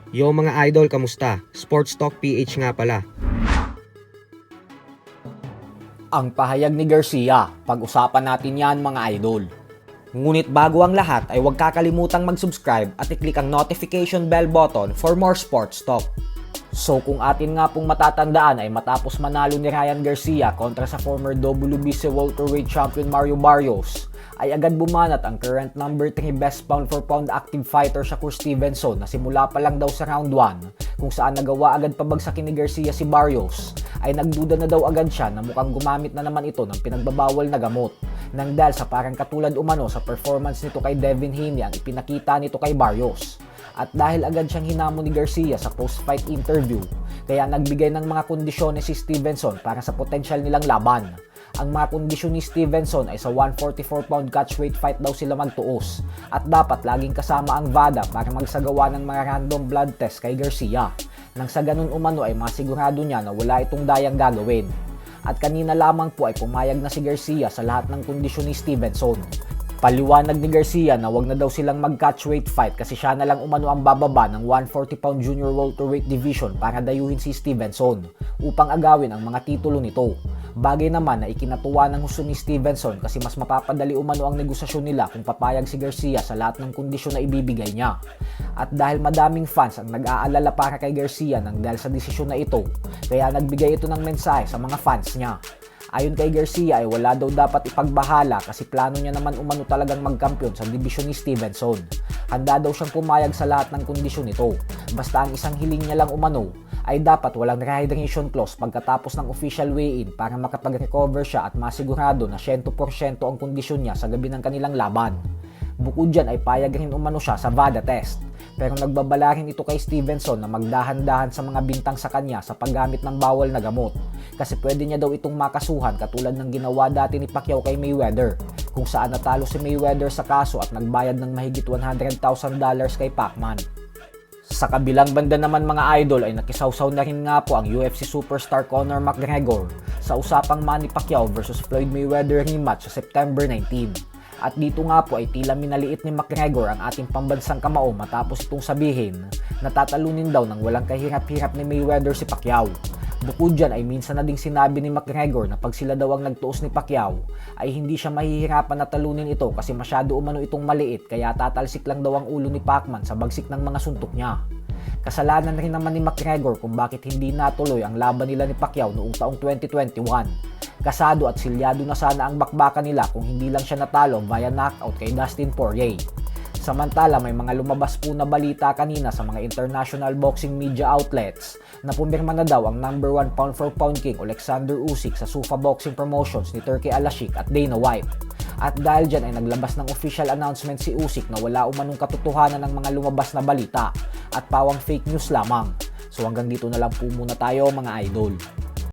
Yo mga idol, kamusta? Sports Talk PH nga pala. Ang pahayag ni Garcia, pag-usapan natin yan mga idol. Ngunit bago ang lahat ay huwag kakalimutang mag-subscribe at i-click ang notification bell button for more sports talk. So kung atin nga pong matatandaan ay matapos manalo ni Ryan Garcia kontra sa former WBC welterweight champion Mario Barrios, ay agad bumanat ang current number 3 best pound for pound active fighter Shakur Stevenson na simula pa lang daw sa round 1 kung saan nagawa agad pabagsakin ni Garcia si Barrios, ay nagduda na daw agad siya na mukhang gumamit na naman ito ng pinagbabawal na gamot nang dahil sa parang katulad umano sa performance nito kay Devin Haney ang ipinakita nito kay Barrios. At dahil agad siyang hinamon ni Garcia sa post-fight interview, kaya nagbigay ng mga kondisyones si Stevenson para sa potensyal nilang laban. Ang mga kondisyon ni Stevenson ay sa 144-pound catchweight fight daw sila magtuos at dapat laging kasama ang VADA para magsagawa ng mga random blood test kay Garcia. Nang sa ganun umano ay masigurado niya na wala itong dayang gagawin. At kanina lamang po ay pumayag na si Garcia sa lahat ng kondisyon ni Stevenson. Paliwanag ni Garcia na wag na daw silang mag-catchweight fight kasi siya na lang umano ang bababa ng 140-pound junior welterweight division para dayuhin si Stevenson upang agawin ang mga titulo nito. Bagay naman na ikinatuwa ng husto ni Stevenson kasi mas mapapadali umano ang negosasyon nila kung papayag si Garcia sa lahat ng kondisyon na ibibigay niya. At dahil madaming fans ang nag-aalala para kay Garcia nang dahil sa desisyon na ito, kaya nagbigay ito ng mensahe sa mga fans niya. Ayon kay Garcia ay wala daw dapat ipagbahala kasi plano niya naman umano talagang magkampiyon sa dibisyon ni Stevenson. Handa daw siyang pumayag sa lahat ng kondisyon nito. Basta ang isang hiling niya lang umano ay dapat walang rehydration clause pagkatapos ng official weigh-in para makapag-recover siya at masigurado na 100% ang kondisyon niya sa gabi ng kanilang laban. Bukod dyan ay payag rin umano siya sa VADA test. Pero nagbabala rin ito kay Stevenson na magdahan-dahan sa mga bintang sa kanya sa paggamit ng bawal na gamot. Kasi pwede niya daw itong makasuhan katulad ng ginawa dati ni Pacquiao kay Mayweather, kung saan natalo si Mayweather sa kaso at nagbayad ng mahigit $100,000 kay Pacman. Sa kabilang banda naman mga idol ay nakisawsaw na rin nga po ang UFC superstar Conor McGregor sa usapang Manny Pacquiao versus Floyd Mayweather rematch sa September 19. At dito nga po ay tila minaliit ni McGregor ang ating pambansang kamao matapos itong sabihin na tatalunin daw ng walang kahirap-hirap ni Mayweather si Pacquiao. Bukod dyan ay minsan na ding sinabi ni McGregor na pag sila daw ang nagtuos ni Pacquiao ay hindi siya mahihirapan na talunin ito kasi masyado umano itong maliit kaya tatalsik lang daw ang ulo ni Pacman sa bagsik ng mga suntok niya. Kasalanan rin naman ni McGregor kung bakit hindi natuloy ang laban nila ni Pacquiao noong taong 2021. Kasado at silyado na sana ang bakbakan nila kung hindi lang siya natalo via knockout kay Dustin Poirier. Samantala may mga lumabas po na balita kanina sa mga international boxing media outlets na pumirma na daw ang number 1 pound for pound king Alexander Usyk sa Zuffa Boxing Promotions ni Turki Al-Ashik at Dana White. At dahil dyan ay naglabas ng official announcement si Usyk na wala umanong katotohanan ng mga lumabas na balita at pawang fake news lamang. So hanggang dito na lang po muna tayo mga idol.